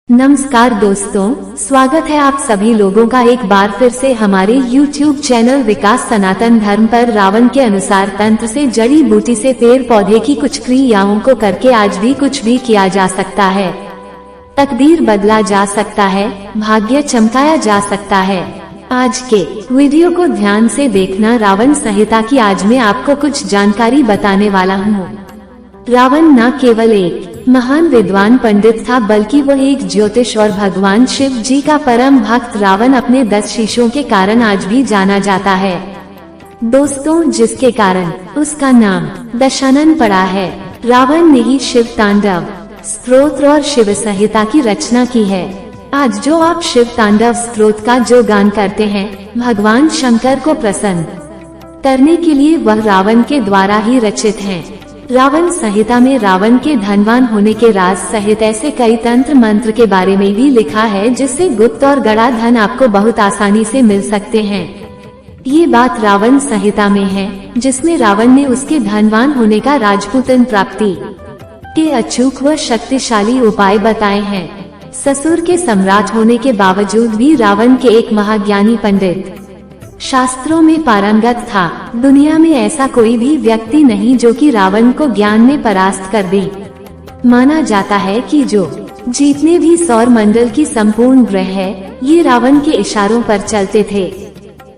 नमस्कार दोस्तों, स्वागत है आप सभी लोगों का एक बार फिर से हमारे YouTube चैनल विकास सनातन धर्म पर। रावण के अनुसार तंत्र से, जड़ी बूटी से, पेड़ पौधे की कुछ क्रियाओं को करके आज भी कुछ भी किया जा सकता है। तकदीर बदला जा सकता है, भाग्य चमकाया जा सकता है। आज के वीडियो को ध्यान से देखना। रावण संहिता की आज मैं आपको कुछ जानकारी बताने वाला हूँ। रावण न केवल एक महान विद्वान पंडित था, बल्कि वह एक ज्योतिष और भगवान शिव जी का परम भक्त। रावण अपने 10 शीशों के कारण आज भी जाना जाता है दोस्तों, जिसके कारण उसका नाम दशानन पड़ा है। रावण ने ही शिव तांडव स्तोत्र और शिव संहिता की रचना की है। आज जो आप शिव तांडव स्तोत्र का जो गान करते हैं, भगवान शंकर को प्रसन्न करने के लिए, वह रावण के द्वारा ही रचित है। रावण संहिता में रावण के धनवान होने के राज सहित ऐसे कई तंत्र मंत्र के बारे में भी लिखा है, जिससे गुप्त और गड़ा धन आपको बहुत आसानी से मिल सकते हैं। ये बात रावण संहिता में है, जिसमें रावण ने उसके धनवान होने का राजपूतन प्राप्ति के अचूक व शक्तिशाली उपाय बताए हैं। ससुर के सम्राट होने के बावजूद भी रावण के एक महाज्ञानी पंडित, शास्त्रों में पारंगत था। दुनिया में ऐसा कोई भी व्यक्ति नहीं जो कि रावण को ज्ञान में परास्त कर दे। माना जाता है कि जो जितने भी सौर मंडल की संपूर्ण ग्रह है, ये रावण के इशारों पर चलते थे।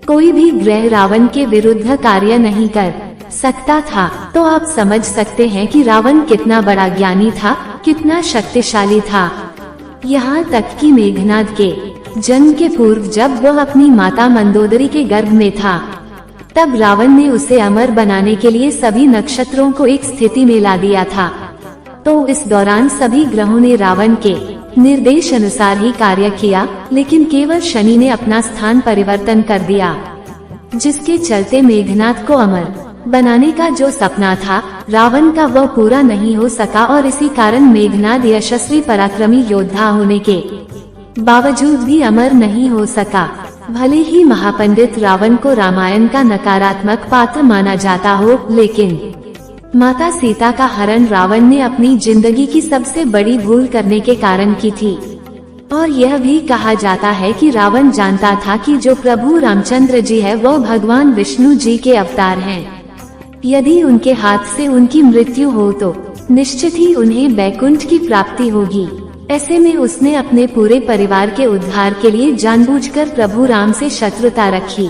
कोई भी ग्रह रावण के विरुद्ध कार्य नहीं कर सकता था। तो आप समझ सकते हैं कि रावण कितना बड़ा ज्ञानी था, कितना शक्तिशाली था। यहाँ तक कि मेघनाद के जन्म के पूर्व, जब वह अपनी माता मंदोदरी के गर्भ में था, तब रावण ने उसे अमर बनाने के लिए सभी नक्षत्रों को एक स्थिति में ला दिया था। तो इस दौरान सभी ग्रहों ने रावण के निर्देश अनुसार ही कार्य किया, लेकिन केवल शनि ने अपना स्थान परिवर्तन कर दिया, जिसके चलते मेघनाद को अमर बनाने का जो सपना था रावण का, वह पूरा नहीं हो सका। और इसी कारण मेघनाद यशस्वी पराक्रमी योद्धा होने के बावजूद भी अमर नहीं हो सका। भले ही महापंडित रावण को रामायण का नकारात्मक पात्र माना जाता हो, लेकिन माता सीता का हरण रावण ने अपनी जिंदगी की सबसे बड़ी भूल करने के कारण की थी। और यह भी कहा जाता है कि रावण जानता था कि जो प्रभु रामचंद्र जी है, वह भगवान विष्णु जी के अवतार हैं। यदि उनके हाथ से उनकी मृत्यु हो तो निश्चित ही उन्हें वैकुंठ की प्राप्ति होगी। ऐसे में उसने अपने पूरे परिवार के उद्धार के लिए जानबूझकर प्रभु राम से शत्रुता रखी।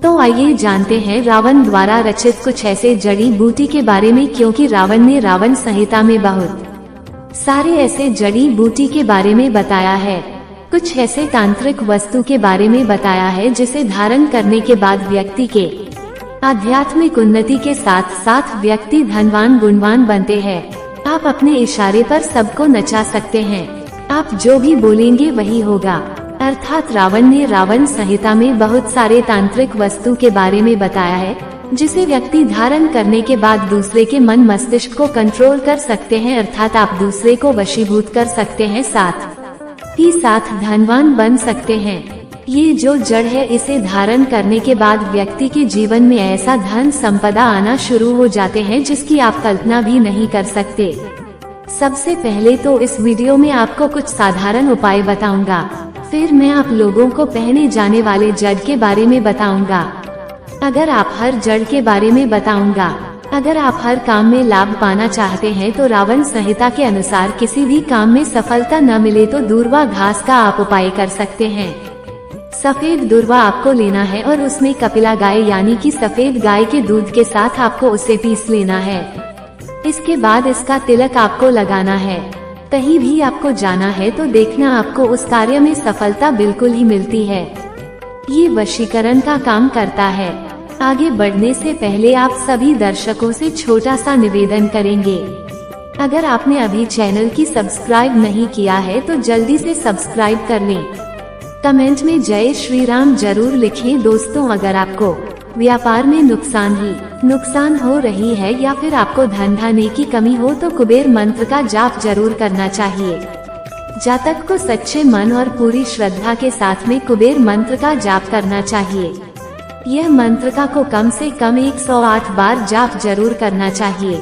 तो आइए जानते हैं रावण द्वारा रचित कुछ ऐसे जड़ी बूटी के बारे में, क्योंकि रावण ने रावण संहिता में बहुत सारे ऐसे जड़ी बूटी के बारे में बताया है। कुछ ऐसे तांत्रिक वस्तु के बारे में बताया है, जिसे धारण करने के बाद व्यक्ति के आध्यात्मिक उन्नति के साथ साथ व्यक्ति धनवान गुणवान बनते हैं। आप अपने इशारे पर सबको नचा सकते हैं। आप जो भी बोलेंगे वही होगा। अर्थात रावण ने रावण संहिता में बहुत सारे तांत्रिक वस्तु के बारे में बताया है, जिसे व्यक्ति धारण करने के बाद दूसरे के मन मस्तिष्क को कंट्रोल कर सकते हैं। अर्थात आप दूसरे को वशीभूत कर सकते हैं, साथ ही साथ धनवान बन सकते हैं। ये जो जड़ है, इसे धारण करने के बाद व्यक्ति के जीवन में ऐसा धन संपदा आना शुरू हो जाते हैं, जिसकी आप कल्पना भी नहीं कर सकते। सबसे पहले तो इस वीडियो में आपको कुछ साधारण उपाय बताऊंगा, फिर मैं आप लोगों को पहने जाने वाले जड़ के बारे में बताऊंगा। अगर आप हर जड़ के बारे में बताऊंगा। अगर आप हर काम में लाभ पाना चाहते हैं, तो रावण संहिता के अनुसार किसी भी काम में सफलता न मिले तो दूर्वा घास का आप उपाय कर सकते हैं। सफेद दूर्वा आपको लेना है और उसमें कपिला गाय यानी कि सफेद गाय के दूध के साथ आपको उसे पीस लेना है। इसके बाद इसका तिलक आपको लगाना है। कहीं भी आपको जाना है तो देखना आपको उस कार्य में सफलता बिल्कुल ही मिलती है। ये वशीकरण का काम करता है। आगे बढ़ने से पहले आप सभी दर्शकों से छोटा सा निवेदन करेंगे। अगर आपने अभी चैनल की सब्सक्राइब नहीं किया है तो जल्दी से सब्सक्राइब कर लें। कमेंट में जय श्री राम जरूर लिखें। दोस्तों, अगर आपको व्यापार में नुकसान हो रही है या फिर आपको धन धान्य की कमी हो, तो कुबेर मंत्र का जाप जरूर करना चाहिए। जातक को सच्चे मन और पूरी श्रद्धा के साथ में कुबेर मंत्र का जाप करना चाहिए। यह मंत्र का को कम से कम 108 बार जाप जरूर करना चाहिए।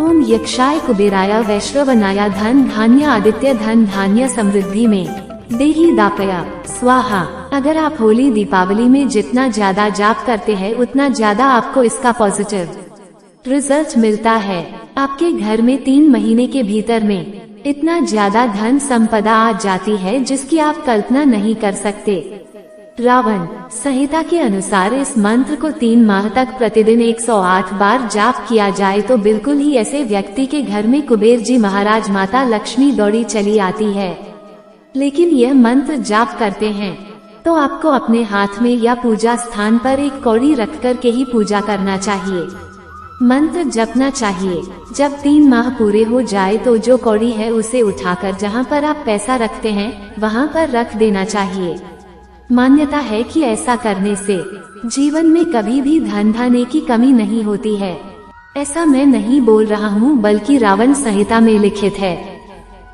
ओम यक्षाय कुबेराय वैश्रवनाय धन धान्य आदित्य धन धान्य समृद्धि में देहि दापया स्वाहा। अगर आप होली दीपावली में जितना ज्यादा जाप करते हैं उतना ज्यादा आपको इसका पॉजिटिव रिजल्ट मिलता है। आपके घर में 3 महीने के भीतर में इतना ज्यादा धन संपदा आ जाती है जिसकी आप कल्पना नहीं कर सकते। रावण संहिता के अनुसार इस मंत्र को 3 माह तक प्रतिदिन 108 बार जाप किया जाए तो बिल्कुल ही ऐसे व्यक्ति के घर में कुबेर जी महाराज माता लक्ष्मी दौड़ी चली आती है। लेकिन यह मंत्र जाप करते हैं तो आपको अपने हाथ में या पूजा स्थान पर एक कौड़ी रखकर के ही पूजा करना चाहिए, मंत्र जपना चाहिए। जब 3 माह पूरे हो जाए तो जो कौड़ी है उसे उठाकर जहां पर आप पैसा रखते हैं वहां पर रख देना चाहिए। मान्यता है कि ऐसा करने से जीवन में कभी भी धन धान्य की कमी नहीं होती है। ऐसा मैं नहीं बोल रहा हूँ बल्कि रावण संहिता में लिखित है।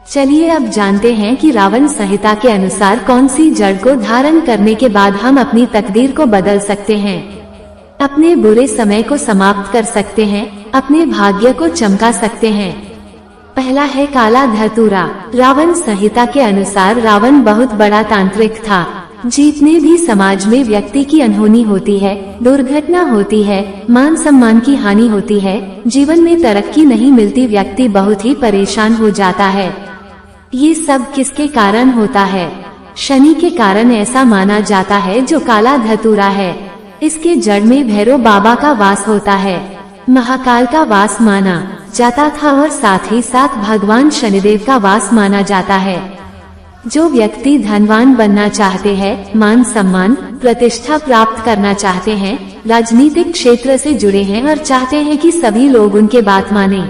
चलिए अब जानते हैं कि रावण संहिता के अनुसार कौन सी जड़ को धारण करने के बाद हम अपनी तकदीर को बदल सकते हैं, अपने बुरे समय को समाप्त कर सकते हैं, अपने भाग्य को चमका सकते हैं। पहला है काला धतूरा। रावण संहिता के अनुसार रावण बहुत बड़ा तांत्रिक था। जितने भी समाज में व्यक्ति की अनहोनी होती है, दुर्घटना होती है, मान सम्मान की हानि होती है, जीवन में तरक्की नहीं मिलती, व्यक्ति बहुत ही परेशान हो जाता है। ये सब किसके कारण होता है? शनि के कारण ऐसा माना जाता है जो काला धतूरा है। इसके जड़ में भैरव बाबा का वास होता है, महाकाल का वास माना जाता था और साथ ही साथ भगवान शनिदेव का वास माना जाता है। जो व्यक्ति धनवान बनना चाहते हैं, मान सम्मान प्रतिष्ठा प्राप्त करना चाहते हैं, राजनीतिक क्षेत्र से जुड़े हैं और चाहते हैं कि सभी लोग उनके बात माने,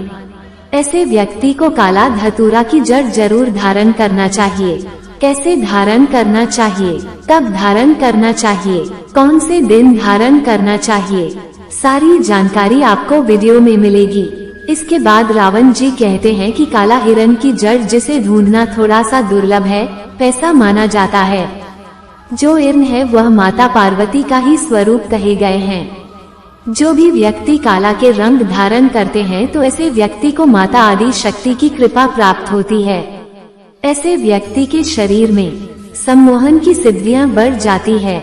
ऐसे व्यक्ति को काला धतूरा की जड़ जरूर धारण करना चाहिए। कैसे धारण करना चाहिए, कब धारण करना चाहिए, कौन से दिन धारण करना चाहिए, सारी जानकारी आपको वीडियो में मिलेगी। इसके बाद रावण जी कहते हैं कि काला हिरण की जड़ जिसे ढूंढना थोड़ा सा दुर्लभ है, पैसा माना जाता है। जो हिरण है वह माता पार्वती का ही स्वरूप कहे गए हैं। जो भी व्यक्ति काला के रंग धारण करते हैं तो ऐसे व्यक्ति को माता आदि शक्ति की कृपा प्राप्त होती है। ऐसे व्यक्ति के शरीर में सम्मोहन की सिद्धियां बढ़ जाती है।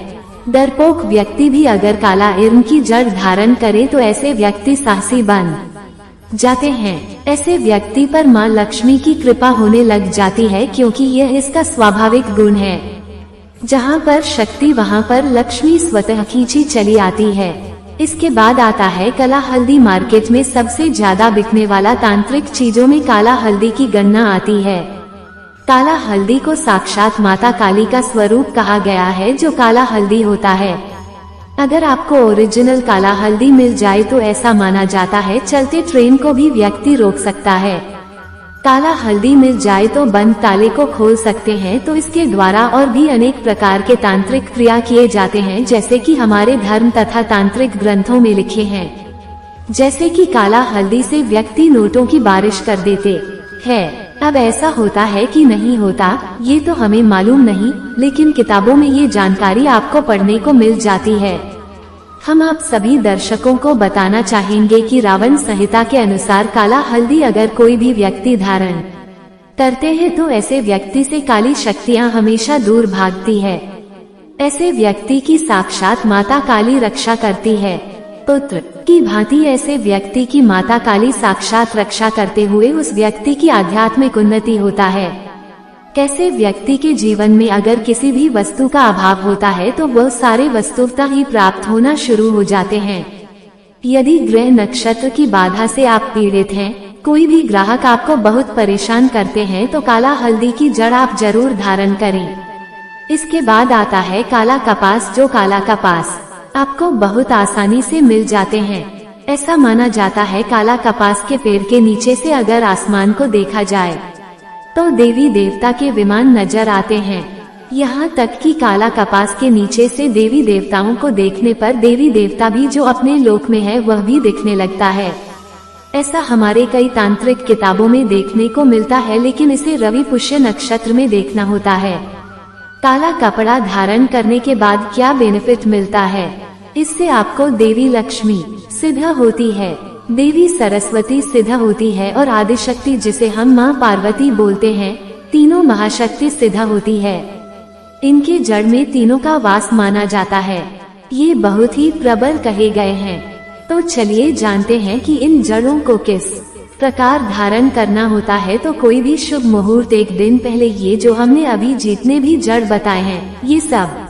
डरपोक व्यक्ति भी अगर काला हिरण की जड़ धारण करे तो ऐसे व्यक्ति साहसी बन जाते हैं। ऐसे व्यक्ति पर मां लक्ष्मी की कृपा होने लग जाती है क्योंकि यह इसका स्वाभाविक गुण है। जहां पर शक्ति वहां पर लक्ष्मी स्वतः खींची चली आती है। इसके बाद आता है काला हल्दी। मार्केट में सबसे ज्यादा बिकने वाला तांत्रिक चीजों में काला हल्दी की गणना आती है। काला हल्दी को साक्षात माता काली का स्वरूप कहा गया है जो काला हल्दी होता है। अगर आपको ओरिजिनल काला हल्दी मिल जाए तो ऐसा माना जाता है चलते ट्रेन को भी व्यक्ति रोक सकता है। काला हल्दी मिल जाए तो बंद ताले को खोल सकते हैं। तो इसके द्वारा और भी अनेक प्रकार के तांत्रिक क्रिया किए जाते हैं जैसे कि हमारे धर्म तथा तांत्रिक ग्रंथों में लिखे हैं। जैसे कि काला हल्दी से व्यक्ति नोटों की बारिश कर देते हैं। अब ऐसा होता है कि नहीं होता ये तो हमें मालूम नहीं, लेकिन किताबों में ये जानकारी आपको पढ़ने को मिल जाती है। हम आप सभी दर्शकों को बताना चाहेंगे कि रावण संहिता के अनुसार काला हल्दी अगर कोई भी व्यक्ति धारण करते हैं तो ऐसे व्यक्ति से काली शक्तियां हमेशा दूर भागती है। ऐसे व्यक्ति की साक्षात माता काली रक्षा करती है। पुत्र की भांति ऐसे व्यक्ति की माता काली साक्षात रक्षा करते हुए उस व्यक्ति की आध्यात्मिक उन्नति होता है। कैसे व्यक्ति के जीवन में अगर किसी भी वस्तु का अभाव होता है तो वह सारे वस्तुतः ही प्राप्त होना शुरू हो जाते हैं। यदि ग्रह नक्षत्र की बाधा से आप पीड़ित हैं, कोई भी ग्राहक आपको बहुत परेशान करते हैं तो काला हल्दी की जड़ आप जरूर धारण करें। इसके बाद आता है काला कपास। जो काला कपास आपको बहुत आसानी से मिल जाते हैं। ऐसा माना जाता है काला कपास के पेड़ के नीचे से अगर आसमान को देखा जाए तो देवी देवता के विमान नजर आते हैं। यहाँ तक कि काला कपास के नीचे से देवी देवताओं को देखने पर देवी देवता भी जो अपने लोक में है वह भी दिखने लगता है। ऐसा हमारे कई तांत्रिक किताबों में देखने को मिलता है, लेकिन इसे रवि पुष्य नक्षत्र में देखना होता है। काला कपड़ा धारण करने के बाद क्या बेनिफिट मिलता है? इससे आपको देवी लक्ष्मी सिद्ध होती है। देवी सरस्वती सिद्ध होती है और आदिशक्ति जिसे हम माँ पार्वती बोलते हैं, तीनों महाशक्ति सिद्ध होती है। इनके जड़ में तीनों का वास माना जाता है। ये बहुत ही प्रबल कहे गए हैं। तो चलिए जानते हैं कि इन जड़ों को किस प्रकार धारण करना होता है। तो कोई भी शुभ मुहूर्त एक दिन पहले, ये जो हमने अभी जितने भी जड़ बताए हैं, ये सब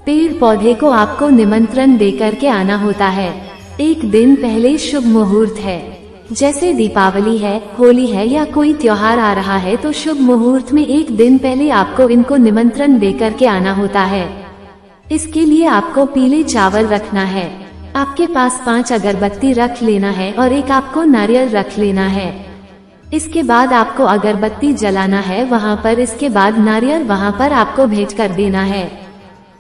पेड़ पौधे को आपको निमंत्रण देकर के आना होता है। एक दिन पहले शुभ मुहूर्त है, जैसे दीपावली है, होली है या कोई त्योहार आ रहा है, तो शुभ मुहूर्त में एक दिन पहले आपको इनको निमंत्रण देकर के आना होता है। इसके लिए आपको पीले चावल रखना है, आपके पास 5 अगरबत्ती रख लेना है और एक आपको नारियल रख लेना है। इसके बाद आपको अगरबत्ती जलाना है वहाँ पर, इसके बाद नारियल वहाँ पर आपको भेंट कर देना है।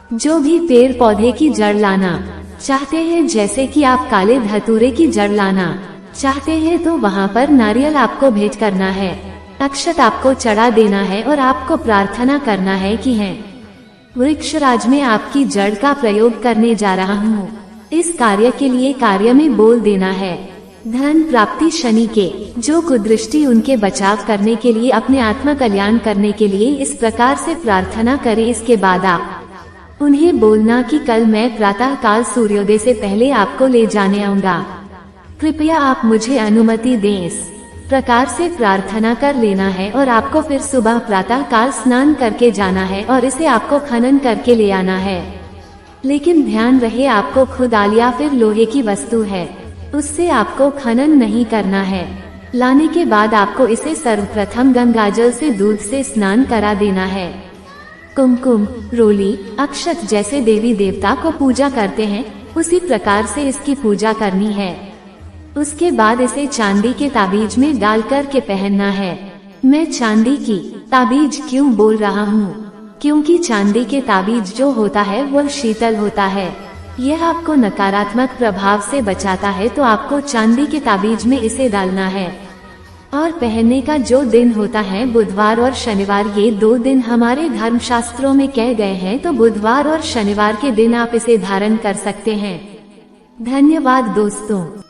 जो भी पेड़ पौधे की जड़ लाना चाहते हैं, जैसे कि आप काले धतूरे की जड़ लाना चाहते हैं, तो वहाँ पर नारियल आपको भेंट करना है, अक्षत आपको चढ़ा देना है और आपको प्रार्थना करना है कि है वृक्षराज में आपकी जड़ का प्रयोग करने जा रहा हूँ। इस कार्य के लिए कार्य में बोल देना है धन प्राप्ति शनि के जो कुदृष्टि उनके बचाव करने के लिए, अपने आत्मा कल्याण करने के लिए इस प्रकार से प्रार्थना करें। इसके बाद आप उन्हें बोलना कि कल मैं प्रातः काल सूर्योदय से पहले आपको ले जाने आऊंगा, कृपया आप मुझे अनुमति दें। इस प्रकार से प्रार्थना कर लेना है और आपको फिर सुबह प्रातः काल स्नान करके जाना है और इसे आपको खनन करके ले आना है। लेकिन ध्यान रहे, आपको खुद आल या फिर लोहे की वस्तु है, उससे आपको खनन नहीं करना है। लाने के बाद आपको इसे सर्वप्रथम गंगाजल से दूध से स्नान करा देना है। कुमकुम, रोली, अक्षत जैसे देवी देवता को पूजा करते हैं, उसी प्रकार से इसकी पूजा करनी है। उसके बाद इसे चांदी के ताबीज में डाल कर के पहनना है। मैं चांदी की ताबीज क्यों बोल रहा हूँ? क्योंकि चांदी के ताबीज जो होता है वह शीतल होता है, यह आपको नकारात्मक प्रभाव से बचाता है। तो आपको चांदी के ताबीज में इसे डालना है। और पहनने का जो दिन होता है बुधवार और शनिवार, ये 2 दिन हमारे धर्मशास्त्रों में कहे गए हैं। तो बुधवार और शनिवार के दिन आप इसे धारण कर सकते हैं। धन्यवाद दोस्तों।